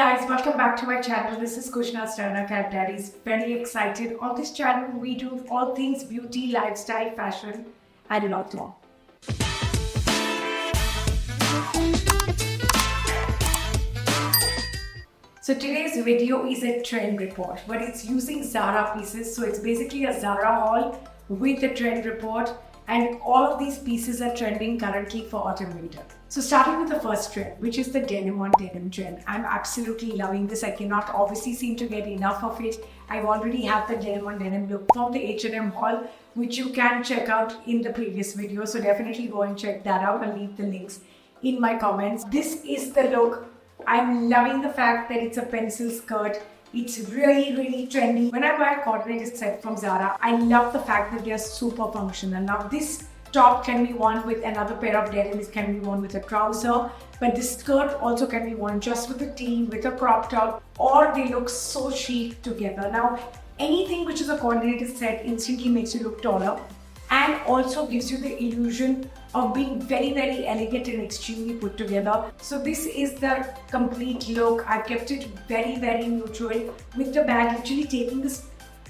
guys, welcome back to my channel. This is Kushna Starana Cat Diaries. Very excited. On this channel, we do all things beauty, lifestyle, fashion, and a lot more. So today's video is a trend report, but it's using Zara pieces. So it's basically a Zara haul with a trend report, and all of these pieces are trending currently for autumn winter. So starting with the first trend, which is the denim on denim trend. I'm absolutely loving this. I cannot obviously seem to get enough of it. I already have the denim on denim look from the H&M haul, which you can check out in the previous video. So definitely go and check that out. I'll leave the links in my comments. This is the look. I'm loving the fact that it's a pencil skirt. It's really trendy. When I buy a coordinated set from Zara, I love the fact that they are super functional. Now this top can be worn with another pair of denims, can be worn with a trouser, but this skirt also can be worn just with a tee, with a crop top, or they look so chic together. Now anything which is a coordinated set instantly makes you look taller and also gives you the illusion of being very elegant and extremely put together. So this is the complete look. I kept it very neutral with the bag, actually taking this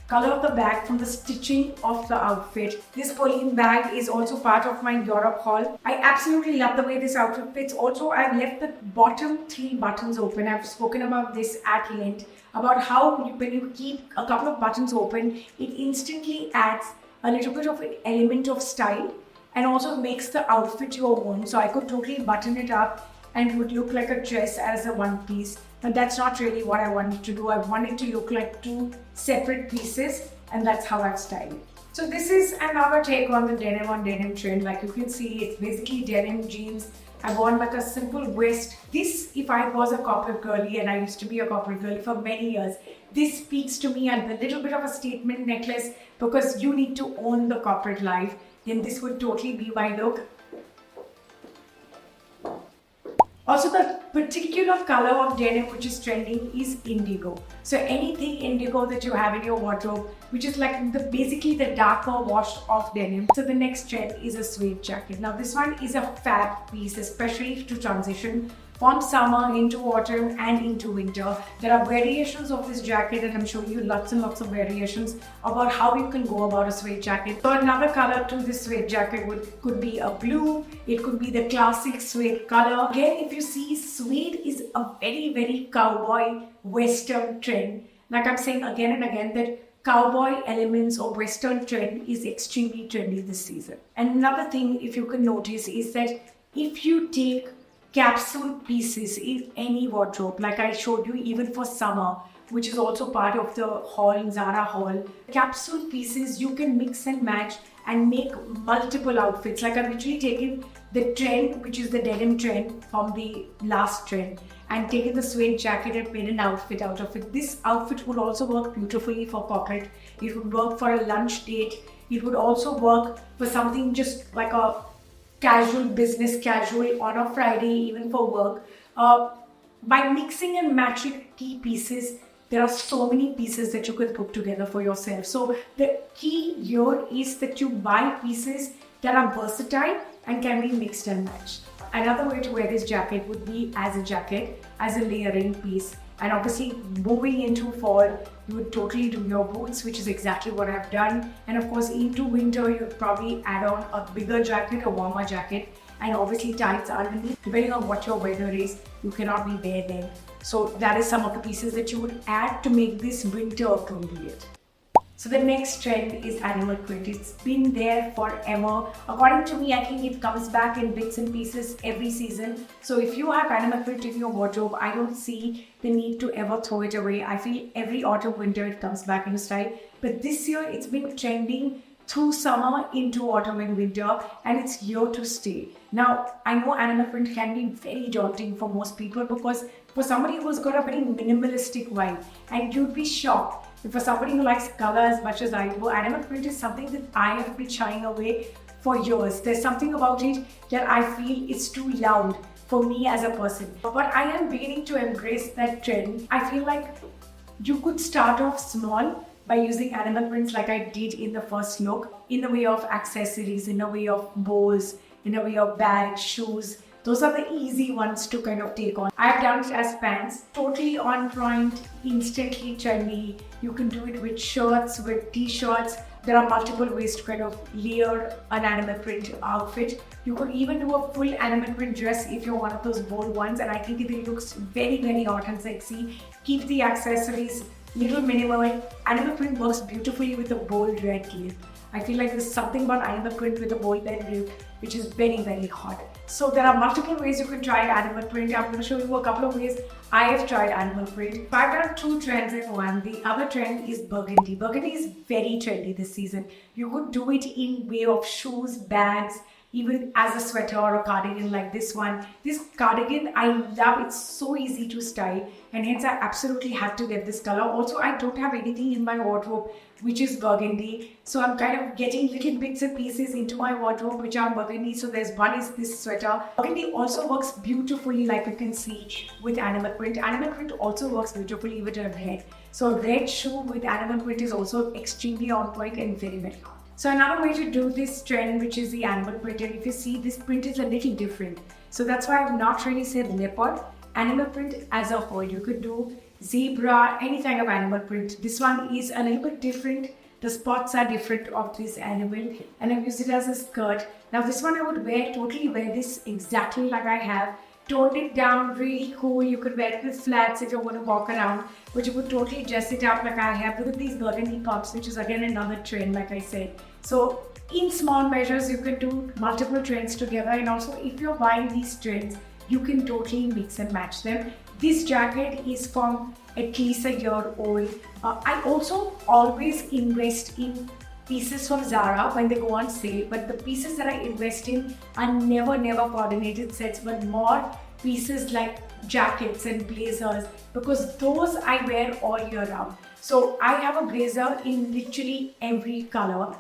color of the bag from the stitching of the outfit. This Pauline bag is also part of my Europe haul. I absolutely love the way this outfit fits. Also, I've left the bottom 3 buttons open. I've spoken about this at length, about how when you keep a couple of buttons open, it instantly adds a little bit of an element of style and also makes the outfit your own. So I could totally button it up and it would look like a dress as a one piece. But that's not really what I wanted to do. I wanted to look like 2 separate pieces, and that's how I've styled it. So this is another take on the denim on denim trend. Like you can see, it's basically denim jeans. I've worn like a simple vest. This, if I was a corporate girly, and I used to be a corporate girly for many years, this speaks to me, and a little bit of a statement necklace, because you need to own the corporate life. Then this would totally be my look. Also, the particular color of denim which is trending is indigo. So anything indigo that you have in your wardrobe, which is like basically the darker washed off denim. So the next trend is a suede jacket. Now this one is a fab piece, especially to transition from summer into autumn and into winter. There are variations of this jacket, and I'm showing you lots and lots of variations about how you can go about a suede jacket. So another color to this suede jacket could be a blue. It could be the classic suede color. Again, if you see, suede is a very cowboy western trend. Like I'm saying again and again, that cowboy elements or western trend is extremely trendy this season. And another thing, if you can notice, is that if you take capsule pieces in any wardrobe, like I showed you even for summer, which is also part of the haul, Zara haul, capsule pieces you can mix and match and make multiple outfits. Like I've literally taken the trend, which is the denim trend from the last trend, and taken the suede jacket and made an outfit out of it. This outfit would also work beautifully for corporate. It would work for a lunch date. It would also work for something just like a casual, business casual on a Friday, even for work. By mixing and matching key pieces, there are so many pieces that you can put together for yourself. So the key here is that you buy pieces that are versatile and can be mixed and matched. Another way to wear this jacket would be as a jacket, as a layering piece. And obviously moving into fall, you would totally do your boots, which is exactly what I've done. And of course into winter, you'd probably add on a bigger jacket, a warmer jacket, and obviously tights underneath. Depending on what your weather is, you cannot be bare then. So that is some of the pieces that you would add to make this winter appropriate. So the next trend is animal print. It's been there forever. According to me, I think it comes back in bits and pieces every season. So if you have animal print in your wardrobe, I don't see the need to ever throw it away. I feel every autumn, winter, it comes back in style. But this year, it's been trending through summer into autumn and winter, and it's here to stay. Now, I know animal print can be very daunting for most people, because for somebody who's got a very minimalistic vibe, and you'd be shocked. For somebody who likes color as much as I do, animal print is something that I have been shying away for years. There's something about it that I feel is too loud for me as a person. But I am beginning to embrace that trend. I feel like you could start off small by using animal prints like I did in the first look, in the way of accessories, in the way of bows, in a way of bags, shoes. Those are the easy ones to kind of take on. I've done it as pants, totally on point, instantly trendy. You can do it with shirts, with t-shirts. There are multiple ways to kind of layer an animal print outfit. You could even do a full animal print dress if you're one of those bold ones, and I think it looks very, very hot and sexy. Keep the accessories little minimal. Animal print works beautifully with a bold red clip. I feel like there's something about animal print with a bold red clip which is very, very hot. So there are multiple ways you can try animal print. I'm going to show you a couple of ways I have tried animal print. I've done two trends in one. The other trend is burgundy. Burgundy is very trendy this season. You could do it in way of shoes, bags, even as a sweater or a cardigan like this one. This cardigan, I love. It's so easy to style, and hence I absolutely had to get this color. Also, I don't have anything in my wardrobe which is burgundy, so I'm kind of getting little bits and pieces into my wardrobe which are burgundy. So there's one is this sweater. Burgundy also works beautifully, like you can see, with animal print. Animal print also works beautifully with a red. So red shoe with animal print is also extremely on point and very, very hot. So another way to do this trend, which is the animal print, and if you see, this print is a little different. So that's why I've not really said leopard. Animal print as a whole, you could do zebra, any kind of animal print. This one is a little bit different. The spots are different of this animal, and I've used it as a skirt. Now this one I would totally wear this exactly like I have. Toned it down, really cool. You could wear it with flats if you want to walk around, but you could totally dress it up like I have with these burgundy pumps, which is again another trend, like I said. So in small measures, you can do multiple trends together, and also if you're buying these trends, you can totally mix and match them. This jacket is from at least a year old. I also always invest in pieces from Zara when they go on sale, but the pieces that I invest in are never coordinated sets, but more pieces like jackets and blazers, because those I wear all year round. So I have a blazer in literally every color.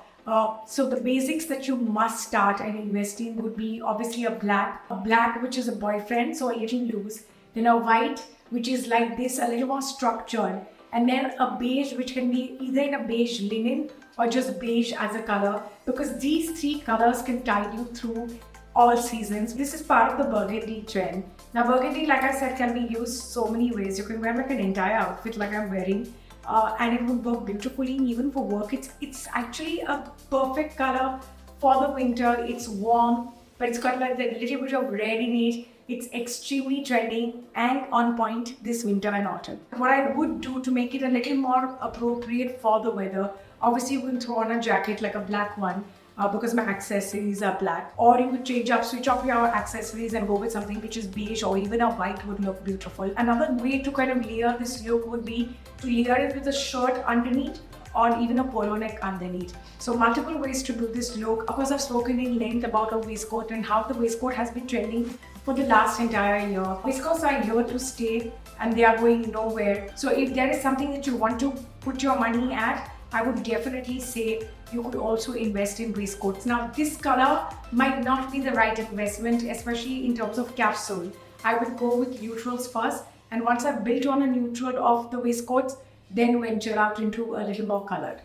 So the basics that you must start and invest in would be obviously a black which is a boyfriend, so a little loose, then a white which is like this, a little more structured, and then a beige which can be either in a beige linen or just beige as a color, because these three colors can tide you through all seasons. This is part of the burgundy trend. Now burgundy, like I said, can be used so many ways. You can wear like an entire outfit like I'm wearing, and it would work beautifully even for work. It's actually a perfect color for the winter. It's warm, but it's got like a little bit of red in it. It's extremely trendy and on point this winter and autumn. What I would do to make it a little more appropriate for the weather, obviously you can throw on a jacket like a black one, because my accessories are black, or you could switch off your accessories and go with something which is beige, or even a white would look beautiful. Another way to kind of layer this look would be to layer it with a shirt underneath, or even a polo neck underneath. So multiple ways to do this look. Of course, I've spoken in length about a waistcoat and how the waistcoat has been trending for the last entire year. Waistcoats are here to stay and they are going nowhere. So if there is something that you want to put your money at, I would definitely say you could also invest in waistcoats. Now this color might not be the right investment, especially in terms of capsule. I would go with neutrals first, and once I've built on a neutral of the waistcoats, then venture out into a little more colored.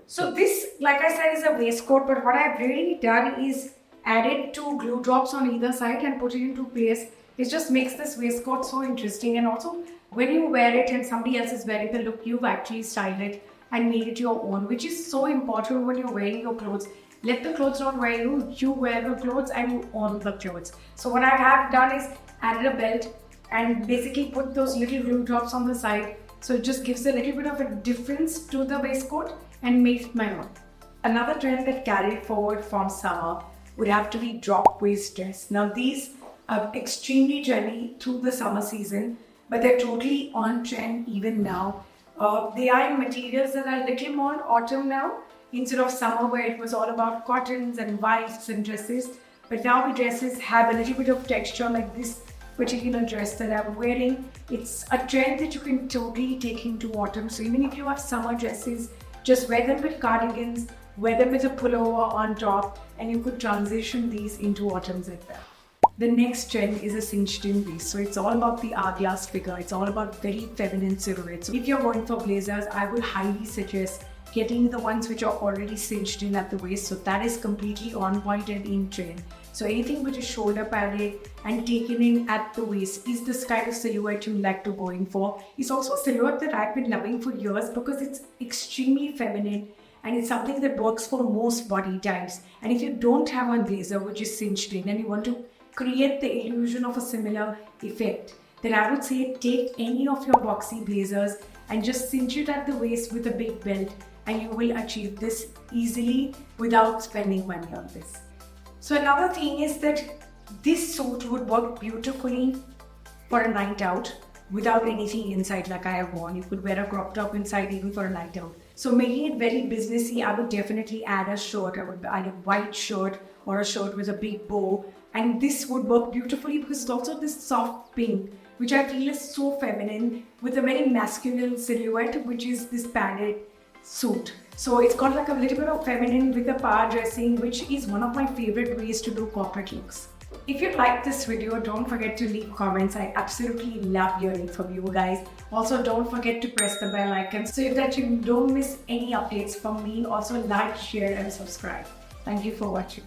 So this, like I said, is a waistcoat, but what I've really done is added two glue drops on either side and put it into place. It just makes this waistcoat so interesting, and also when you wear it and somebody else is wearing the look, you've actually styled it and made it your own, which is so important when you're wearing your clothes. Let the clothes not wear you, you wear the clothes and you own the clothes. So what I have done is added a belt and basically put those little glue drops on the side. So it just gives a little bit of a difference to the waistcoat and makes it my own. Another trend that carried forward from summer would have to be drop waist dress. Now these are extremely trendy through the summer season, but they're totally on trend even now. They are in materials that are a little more autumn now, instead of summer where it was all about cottons and whites and dresses. But now the dresses have a little bit of texture, like this particular dress that I'm wearing. It's a trend that you can totally take into autumn. So even if you have summer dresses, just wear them with cardigans, wear them with a pullover on top, and you could transition these into autumns as well. The next trend is a cinched in waist. So it's all about the hourglass figure. It's all about very feminine silhouettes. So if you're going for blazers, I would highly suggest getting the ones which are already cinched in at the waist. So that is completely on point and in trend. So anything which is shoulder padded and taken in at the waist is this kind of silhouette you like to going for. It's also a silhouette that I've been loving for years because it's extremely feminine and it's something that works for most body types. And if you don't have a blazer which is cinched in and you want to create the illusion of a similar effect, then I would say take any of your boxy blazers and just cinch it at the waist with a big belt, and you will achieve this easily without spending money on this. So another thing is that this suit would work beautifully for a night out without anything inside like I have worn. You could wear a crop top inside even for a night out. So making it very businessy, I would definitely add a shirt. I would add a white shirt or a shirt with a big bow. And this would work beautifully because it's also this soft pink, which I feel is so feminine with a very masculine silhouette, which is this padded suit. So it's got like a little bit of feminine with the power dressing, which is one of my favorite ways to do corporate looks. If you like this video, don't forget to leave comments. I absolutely love hearing from you guys. Also, don't forget to press the bell icon so that you don't miss any updates from me. Also, like, share and subscribe. Thank you for watching.